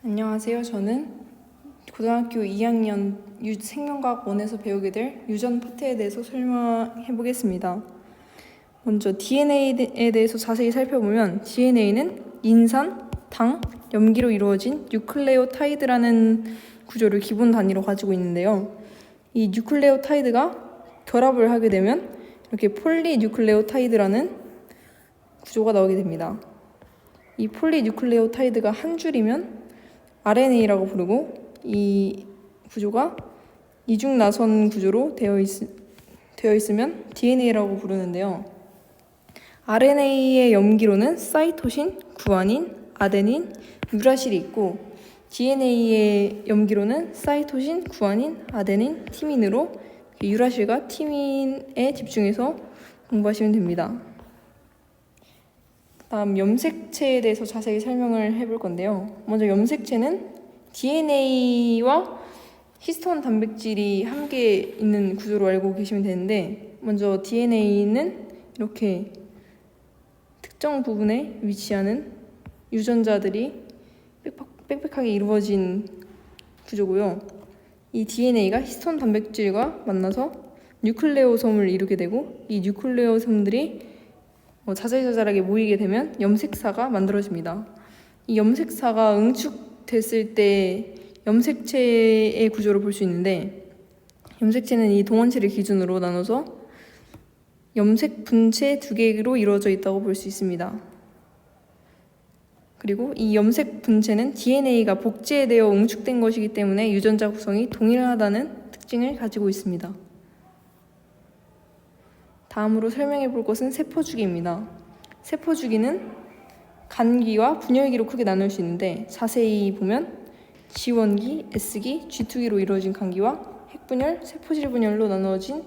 안녕하세요. 저는 고등학교 2학년 생명과학 1에서 배우게 될 유전 파트에 대해서 설명해 보겠습니다. 먼저 DNA에 대해서 자세히 살펴보면 DNA는 인산, 당, 염기로 이루어진 뉴클레오타이드라는 구조를 기본 단위로 가지고 있는데요. 이 뉴클레오타이드가 결합을 하게 되면 이렇게 폴리뉴클레오타이드라는 구조가 나오게 됩니다. 이 폴리뉴클레오타이드가 한 줄이면 RNA라고 부르고, 이 구조가 이중나선 구조로 되어 있으면 DNA라고 부르는데요. RNA의 염기로는 사이토신, 구아닌, 아데닌, 유라실이 있고, DNA의 염기로는 사이토신, 구아닌, 아데닌, 티민으로 유라실과 티민에 집중해서 공부하시면 됩니다. 다음 염색체에 대해서 자세히 설명을 해볼 건데요. 먼저 염색체는 DNA와 히스톤 단백질이 함께 있는 구조로 알고 계시면 되는데, 먼저 DNA는 이렇게 특정 부분에 위치하는 유전자들이 빽빽하게 이루어진 구조고요. 이 DNA가 히스톤 단백질과 만나서 뉴클레오솜을 이루게 되고, 이 뉴클레오솜들이 자잘자잘하게 모이게 되면 염색사가 만들어집니다. 이 염색사가 응축됐을 때 염색체의 구조를 볼 수 있는데, 염색체는 이 동원체를 기준으로 나눠서 염색 분체 2개로 이루어져 있다고 볼 수 있습니다. 그리고 이 염색 분체는 DNA가 복제되어 응축된 것이기 때문에 유전자 구성이 동일하다는 특징을 가지고 있습니다. 다음으로 설명해 볼 것은 세포주기입니다. 세포주기는 간기와 분열기로 크게 나눌 수 있는데, 자세히 보면 G1기, S기, G2기로 이루어진 간기와 핵분열, 세포질 분열로 나누어진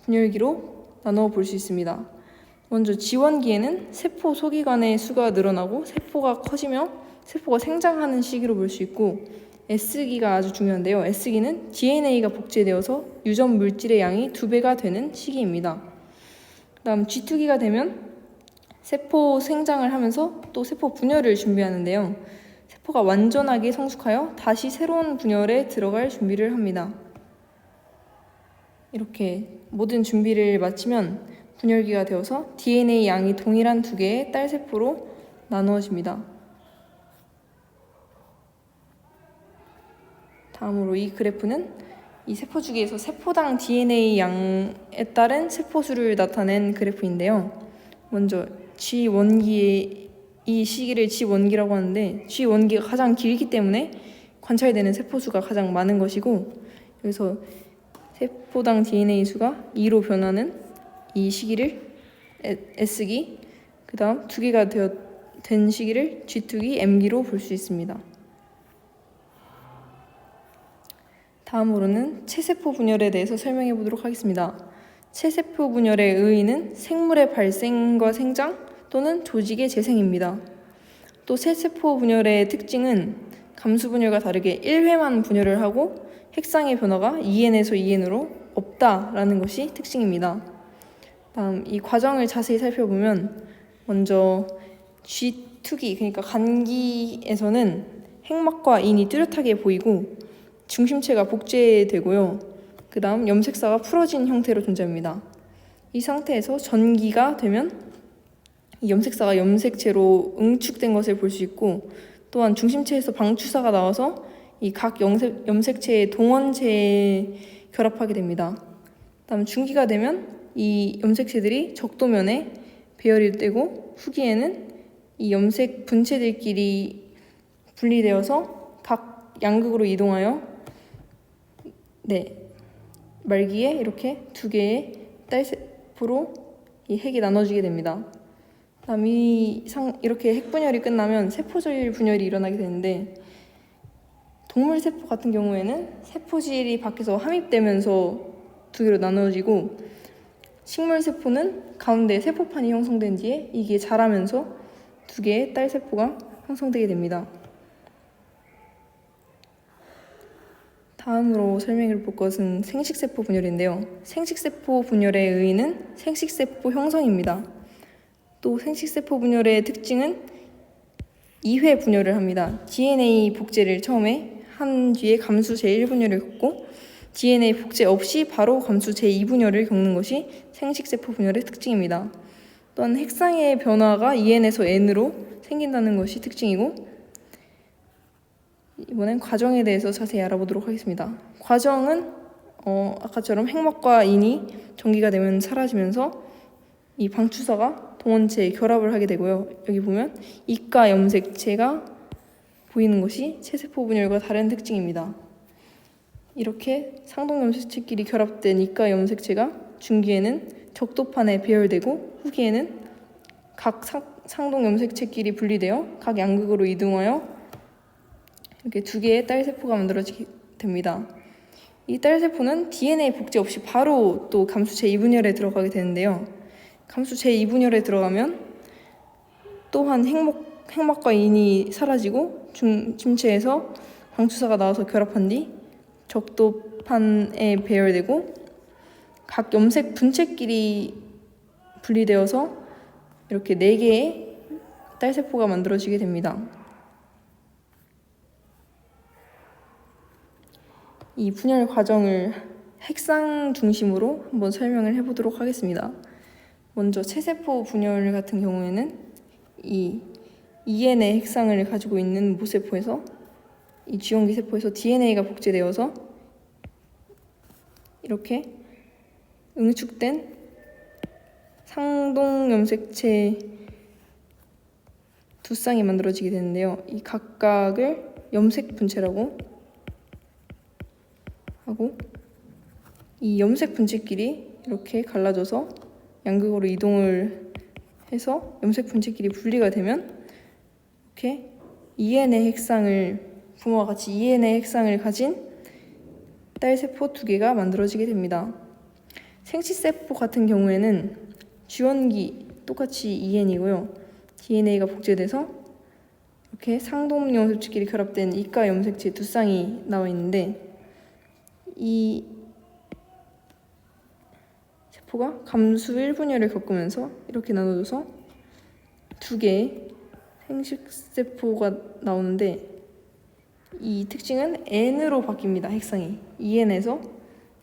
분열기로 나누어 볼 수 있습니다. 먼저 G1기에는 세포 소기관의 수가 늘어나고 세포가 커지며 세포가 생장하는 시기로 볼 수 있고, S기가 아주 중요한데요. S기는 DNA가 복제되어서 유전 물질의 양이 2배가 되는 시기입니다. 다음 G2기가 되면 세포 생장을 하면서 또 세포 분열을 준비하는데요. 세포가 완전하게 성숙하여 다시 새로운 분열에 들어갈 준비를 합니다. 이렇게 모든 준비를 마치면 분열기가 되어서 DNA 양이 동일한 2개의 딸세포로 나누어집니다. 다음으로 이 그래프는 이 세포주기에서 세포당 DNA 양에 따른 세포수를 나타낸 그래프인데요. 먼저 G1기의 이 시기를 G1기라고 하는데, G1기가 가장 길기 때문에 관찰되는 세포수가 가장 많은 것이고, 여기서 세포당 DNA 수가 2로 변하는 이 시기를 S기, 그 다음 2개가 된 시기를 G2기, M기로 볼 수 있습니다. 다음으로는 체세포 분열에 대해서 설명해 보도록 하겠습니다. 체세포 분열의 의의는 생물의 발생과 생장 또는 조직의 재생입니다. 또 체세포 분열의 특징은 감수 분열과 다르게 1회만 분열을 하고 핵상의 변화가 2N에서 2N으로 없다라는 것이 특징입니다. 다음 이 과정을 자세히 살펴보면, 먼저 G2기, 그러니까 간기에서는 핵막과 인이 뚜렷하게 보이고 중심체가 복제되고요. 그 다음 염색사가 풀어진 형태로 존재합니다. 이 상태에서 전기가 되면 이 염색사가 염색체로 응축된 것을 볼 수 있고, 또한 중심체에서 방추사가 나와서 이 각 염색체의 동원체에 결합하게 됩니다. 다음 중기가 되면 이 염색체들이 적도면에 배열이 되고, 후기에는 이 염색 분체들끼리 분리되어서 각 양극으로 이동하여 말기에 이렇게 2개의 딸세포로 이 핵이 나눠지게 됩니다. 다음 이렇게 핵분열이 끝나면 세포질 분열이 일어나게 되는데, 동물세포 같은 경우에는 세포질이 밖에서 함입되면서 2개로 나눠지고, 식물세포는 가운데 세포판이 형성된 뒤에 이게 자라면서 2개의 딸세포가 형성되게 됩니다. 다음으로 설명해 볼 것은 생식세포 분열인데요. 생식세포 분열의 의의는 생식세포 형성입니다. 또 생식세포 분열의 특징은 2회 분열을 합니다. DNA 복제를 처음에 한 뒤에 감수 제1분열을 겪고 DNA 복제 없이 바로 감수 제2분열을 겪는 것이 생식세포 분열의 특징입니다. 또한 핵상의 변화가 2n에서 n으로 생긴다는 것이 특징이고, 이번엔 과정에 대해서 자세히 알아보도록 하겠습니다. 과정은 아까처럼 핵막과 인이 전기가 되면 사라지면서 이 방추사가 동원체에 결합을 하게 되고요. 여기 보면 이가 염색체가 보이는 것이 체세포 분열과 다른 특징입니다. 이렇게 상동염색체끼리 결합된 이가 염색체가 중기에는 적도판에 배열되고 후기에는 각 상동염색체끼리 분리되어 각 양극으로 이동하여 이렇게 두 개의 딸세포가 만들어지게 됩니다. 이 딸세포는 DNA 복제 없이 바로 또 감수 제2분열에 들어가게 되는데요. 감수 제2분열에 들어가면 또한 핵막과 인이 사라지고 중체에서 방추사가 나와서 결합한 뒤 적도판에 배열되고 각 염색 분체끼리 분리되어서 이렇게 4개의 딸세포가 만들어지게 됩니다. 이 분열 과정을 핵상 중심으로 한번 설명을 해보도록 하겠습니다. 먼저 체세포 분열 같은 경우에는 이 EN의 핵상을 가지고 있는 모세포에서 이 쥐원기 세포에서 DNA가 복제되어서 이렇게 응축된 상동염색체 두 쌍이 만들어지게 되는데요. 이 각각을 염색 분체라고 하고, 이 염색 분체끼리 이렇게 갈라져서 양극으로 이동을 해서 염색 분체끼리 분리가 되면 이렇게 EN의 핵상을 부모와 같이 EN의 핵상을 가진 딸세포 2개가 만들어지게 됩니다. 생식세포 같은 경우에는 쥐원기 똑같이 EN이고요. DNA가 복제돼서 이렇게 상동염색체끼리 결합된 이가 염색체 두 쌍이 나와 있는데, 이 세포가 감수 1분열을 겪으면서 이렇게 나눠져서 2개의 생식세포가 나오는데, 이 특징은 N으로 바뀝니다. 핵상이 EN에서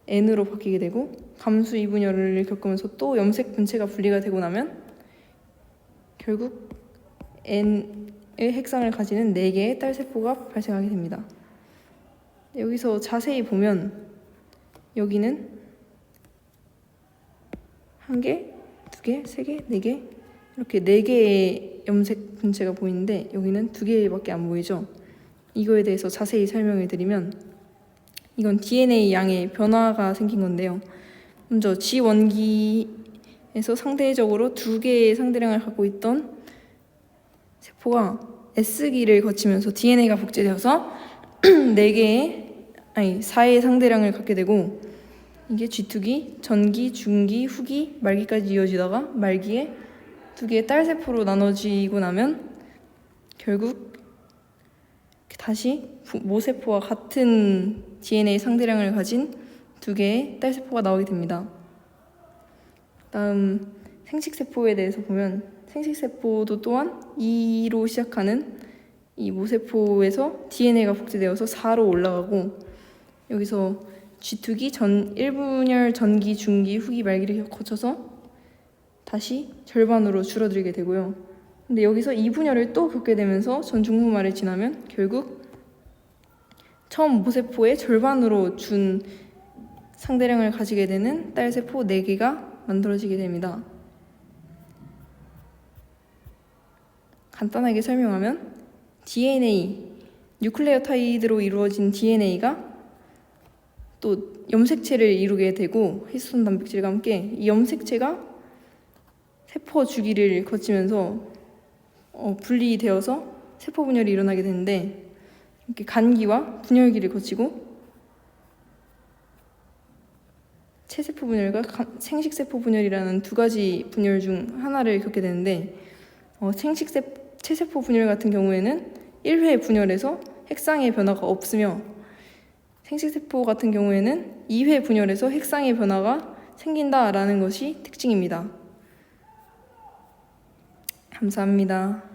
N으로 바뀌게 되고, 감수 2분열을 겪으면서 또 염색 분체가 분리가 되고 나면 결국 N의 핵상을 가지는 4개의 딸세포가 발생하게 됩니다. 여기서 자세히 보면 여기는 1개, 2개, 3개, 4개 이렇게 4개의 염색 분체가 보이는데 여기는 2개밖에 안 보이죠. 이거에 대해서 자세히 설명을 드리면 이건 DNA 양의 변화가 생긴 건데요. 먼저 G원기에서 상대적으로 2개의 상대량을 갖고 있던 세포가 S기를 거치면서 DNA가 복제되어서 4의 상대량을 갖게 되고, 이게 G2기, 전기, 중기, 후기, 말기까지 이어지다가 말기에 2개의 딸세포로 나눠지고 나면 결국 다시 모세포와 같은 DNA 상대량을 가진 2개의 딸세포가 나오게 됩니다. 다음 생식세포에 대해서 보면 생식세포도 또한 2로 시작하는 이 모세포에서 DNA가 복제되어서 4로 올라가고, 여기서 G2기, 1분열, 전기, 중기, 후기, 말기를 거쳐서 다시 절반으로 줄어들게 되고요. 근데 여기서 2분열을 또 겪게 되면서 전중후말을 지나면 결국 처음 모세포의 절반으로 준 상대량을 가지게 되는 딸세포 4개가 만들어지게 됩니다. 간단하게 설명하면 DNA, 뉴클레오타이드로 이루어진 DNA가 또 염색체를 이루게 되고 히스톤 단백질과 함께 이 염색체가 세포 주기를 거치면서 분리되어서 세포 분열이 일어나게 되는데, 이렇게 간기와 분열기를 거치고 체세포 분열과 생식세포 분열이라는 2가지 분열 중 하나를 겪게 되는데, 체세포 분열 같은 경우에는 1회 분열에서 핵상의 변화가 없으며, 생식세포 같은 경우에는 2회 분열에서 핵상의 변화가 생긴다라는 것이 특징입니다. 감사합니다.